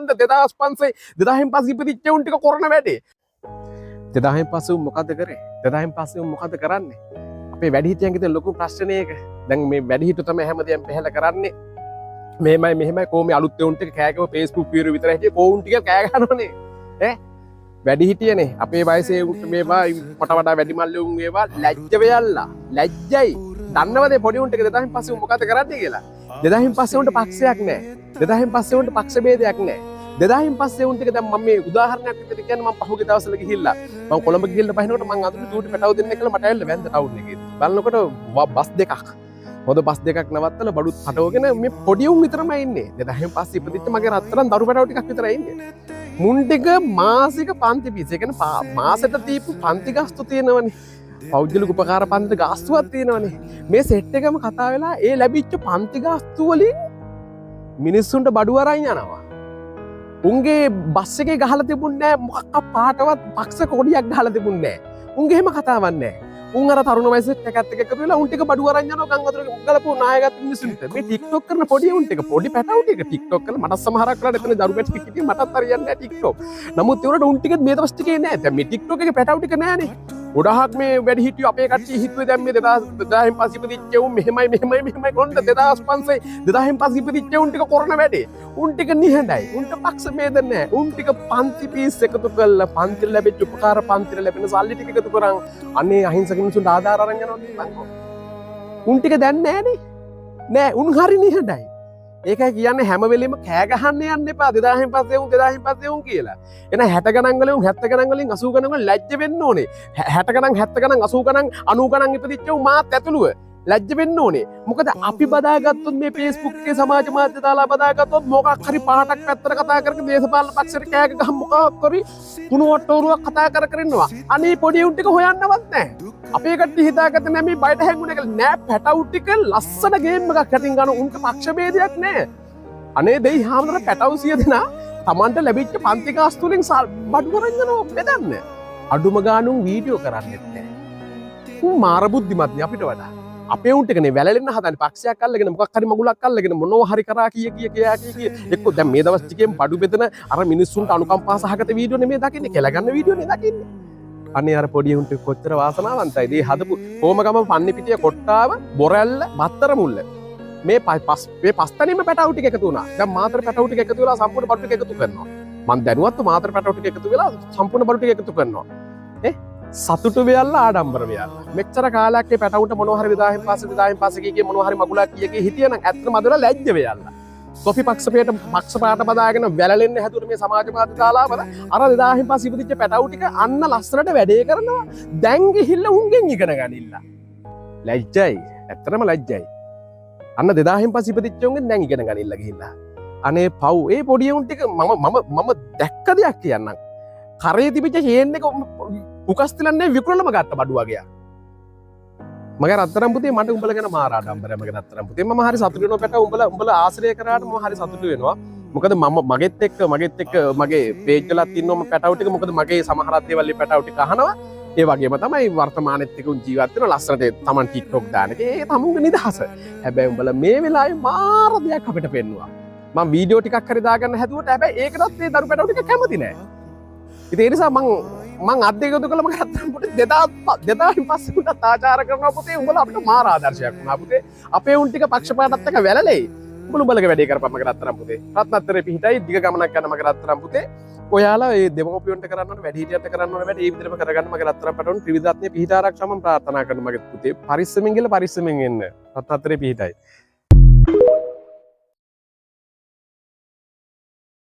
කොණ්ඩ 2500 2000න් පස්සේ ඉපදිච්ච උන් ටික කරන වැඩේ 2000න් පස්සේ උන් මොකද කරේ 2000න් පස්සේ උන් මොකද කරන්නේ අපේ වැඩිහිටියන්ගේ තියෙන ලොකු ප්‍රශ්නේ ඒක දැන් මේ වැඩිහිටියෝ තමයි හැමදේම පෙහල කරන්නේ මෙහෙමයි කොහොම අලුත් උන් ටික කෑකව Facebook වීඩියෝ විතර හිටියේ කොහොම ටික කෑ ගන්නවනේ ඈ වැඩිහිටියනේ අපේ වයසේ උන්ට මේවා මට වඩා වැඩි මල්ලේ උන් ඒවා ලැජ්ජ වෙයල්ලා ලැජ්ජයි දන්නවද පොඩි උන්ට 2000න් පස්සේ උන් මොකද කරන්නේ කියලා 2000න් පස්සේ උන්ට පක්ෂයක් නැහැ 2000න් පස්සේ උන්ට පක්ෂ ભેදයක් නැහැ 2000න් පස්සේ උන්ට දැන් මම මේ උදාහරණයක් විදිහට කියන්නේ මම පහුගිය දවස්වල ගිහිල්ලා මම කොළඹ ගිහිල්ලා බහිනකොට මම අඳුරු ඩියුටි පැටව දෙන්න කියලා මට ඇවිල්ලා වැන්ද ටවුන් එකේ බලනකොට බස් දෙකක් හොඳ බස් දෙකක් නවත්තලා බඩුත් හටවගෙන මේ පොඩි උන් විතරමයි ඉන්නේ 2000න් පස්සේ ඉපදිච්ච මගේ රත්තරන් දරු පැටව ටිකක් විතරයි ඉන්නේ මුන් ටික මාසික පන්ති පිස් ඒ කියන්නේ මාසෙට දීපු පන්ති ගාස්තු තියෙනවනේ පෞද්ගලික උපකාර පන්ති ගාස්තුවක් තියෙනවනේ මේ සෙට් එකම කතා වෙලා ඒ ලැබිච්ච පන්ති ගාස්තු වලින් මිනිස්සුන්ට බඩු අරන් යනවා උන්ගේ බස් එකේ ගහලා තිබුණේ නැහැ මොකක් පාටවත් පක්ෂ කොඩියක් ගහලා තිබුණේ නැහැ උන්ගේ එහෙම කතාවක් නැහැ උන් අර තරුණ වයසෙත් එකත් එකතු වෙලා උන් ටික බඩු අරන් යනවා ගම් වතුර ගලපු නායකත් මිනිස්සුන්ට මේ TikTok කරන පොඩි උන් ටික පොඩි පැටවු ටික TikTok කරලා මට සමහරක් වෙලාවට එතන දරු පැටි ටික හිටියේ මටත් හරියන්නේ නැහැ TikTok නමුත් ඒවලට උන් ටිකෙත් මේ දවස් ටිකේ නැහැ දැන් මේ TikTok එකේ පැටවු ටික නැහනේ ගොඩාක් මේ වැඩි හිටියෝ අපේ කට්ටිය හිතුවේ දැන් මේ 2000න් පස්සේ ඉපදිච්ච උන් මෙහෙමයි කොණ්ඩ 2500 2000න් පස්සේ ඉපදිච්ච උන් ටික කරන වැඩේ උන් ටික නිහඬයි උන්ට පක්ෂ ભેද නැහැ උන් ටික පන්ති පීස් එකතු කරලා පන්ති ලැබෙච්ච උපකාර පන්ති ලැබෙන සල්ලි ටික එකතු කරන් අනේ අහිංසක මිනිස්සුන්ට ආධාර අරන් යනවා බලන්නකො උන් ටික දැන් නැහනේ නෑ උන් හරි නිහඬයි ඒකයි කියන්නේ හැම වෙලෙම කෑ ගහන්න යන්න එපා 2000න් පස්සේ උන් 2000න් පස්සේ උන් කියලා එන 60 ගණන් වලින් 70 ගණන් වලින් 80 ගණන් වලින් ලැජ්ජ වෙන්න ඕනේ 60 ගණන් 70 ගණන් 80 ගණන් 90 ගණන් ඉපදිච්ච උන් මාත් ඇතුළුව ලැජ්ජ වෙන්න ඕනේ මොකද අපි බදාගත්තොත් මේ Facebook එකේ සමාජ මාධ්‍ය දාලා බදාගත්තොත් මොකක් හරි පහටක් පැත්තට කතා කරගෙන දේශපාලන පක්ෂයට කෑ ගහ මොකක් කරි කුණු වට්ටෝරුවක් කතා කර ඉන්නවා අනේ පොඩි උන් ටික හොයන්නවත් නැහැ අපේ කට්ටිය හිතාගත්ත නෑ මේ බයට හැංගුනේ කියලා නෑ පැටවු ටික ලස්සන ගේම් එකක් යටින් ගන්න උන්ට පක්ෂ ભેදයක් නෑ අනේ දෙයි හාමුදුර පැටවු 100 දෙනා Tamanට ලැබිච්ච පන්ති ගාස්තු වලින් බඩු කරන් යනවා බෙදන්න අඩුම ගානුන් වීඩියෝ කරන්නෙත් නෑ උන් මාර බුද්ධිමත් නේ අපිට වඩා අපේ උන්ට කනේ වැළලෙන්න හදන්නේ පක්ෂයක් අල්ලගෙන මොකක් හරි මගුලක් අල්ලගෙන මොනවා හරි කරා කිය එක්ක දැන් මේ දවස් ටිකෙන් බඩු බෙදන අර මිනිස්සුන්ට අනුකම්පා සහගත වීඩියෝ නෙමෙයි දකින්නේ කියලා ගන්න වීඩියෝ නේ දකින්නේ අනේ අර පොඩි උන්ට කොච්චර වාසනාවන්තයිද මේ හදපු කොමගම පන්නි පිටිය කොට්ටාව බොරැල්ල බත්තර මුල්ල මේ පස්තනෙම පැටවු ටික එකතු වුණා දැන් මාතර පැටවු ටික එකතු වෙලා සම්පූර්ණ බඩු ටික එකතු කරනවා මම දැනුවත්ව මාතර පැටවු ටික එකතු වෙලා සම්පූර්ණ බඩු ටික එකතු කරනවා සතුටු වෙයල්ලා ආඩම්බර වෙයල්ලා මෙච්චර කාලයක් මේ පැටවුන්ට මොනවා හරි 2000න් පස්සේ කීකේ මොනවා හරි මගුලක් කීකේ හිටියනම් ඇත්තම අදලා ලැජ්ජ වෙයල්ලා කොපි පක්ෂ පාට බදාගෙන වැළලෙන්න හැදුවට මේ සමාජ මාධ්‍ය දාලා බල අර 2000න් පස්සේ ඉපදිච්ච පැටවු ටික අන්න ලස්සනට වැඩේ කරනවා දැන් ගිහිල්ලා උන්ගෙන් ඉගෙන ගනින්න ලැජ්ජයි ඇත්තටම ලැජ්ජයි අන්න 2000න් පස්සේ ඉපදිච්ච උන්ගෙන් දැන් ඉගෙන ගනින්න ගිහිල්ලා අනේ පව් ඒ පොඩි උන් ටික මම දැක්ක දෙයක් කියන්නම් කරේ තිබිච්ච චේන් එක උකස්තිලන්නේ විකුණලම ගත්ත බඩු වගේ මගේ රත්තරන් පුතේ මට උඹල ගැන මාර ආඩම්බරයි මගේ රත්තරන් පුතේ මම හරි සතුටු වෙනවා පැට උඹලා ආශ්‍රය කරාට මම හරි සතුටු වෙනවා මොකද මම මගෙත් එක්ක මගේ පේජ් වලත් ඉන්නවම පැටවු ටික මොකද මගේ සමහරක් දේවල් මේ පැටවු ටික අහනවා ඒ වගේම තමයි වර්තමානෙත් එක්ක ජීවත් වෙන ලස්සනට Taman TikTok දාන එක ඒ තමුන්ගේ නිදහස හැබැයි උඹලා මේ වෙලාවේ මාර දෙයක් අපිට පෙන්නුවා මම වීඩියෝ ටිකක් හරි දාගන්න හැදුවට හැබැයි ඒකටත් මේ දරු පැටවු ටික කැමති නෑ ඉතින් ඒ නිසා මං අධ්‍යයකතු කළ මගේ රත්තරන් පුතේ 2000න් පස්සේ උන්ට ආචාර කරනවා පුතේ උඹලා අපිට මාර ආදර්ශයක් වුණා පුතේ අපේ උන් ටික පක්ෂපාතත් එක්ක වැළලෙයි උඹලගේ වැඩේ කරපන් මගේ රත්තරන් පුතේ රත්නත්තරේ පිහිටයි දිග ගමනක් යන මගේ රත්තරන් පුතේ ඔයාලා මේ දෙමෝපියන්ට කරන්න ඕන වැඩිහිටියන්ට කරන්න ඕන වැඩ ඒ විදිහටම කරගන්න මගේ රත්තරන් පැටවුන් ත්‍රිවිධාත්මය පිහිට ආරක්ෂාව මම ප්‍රාර්ථනා කරනවා මගේ පුතේ පරිස්සමින් ගිහලා පරිස්සමින් එන්න රත්නත්තරේ පිහිටයි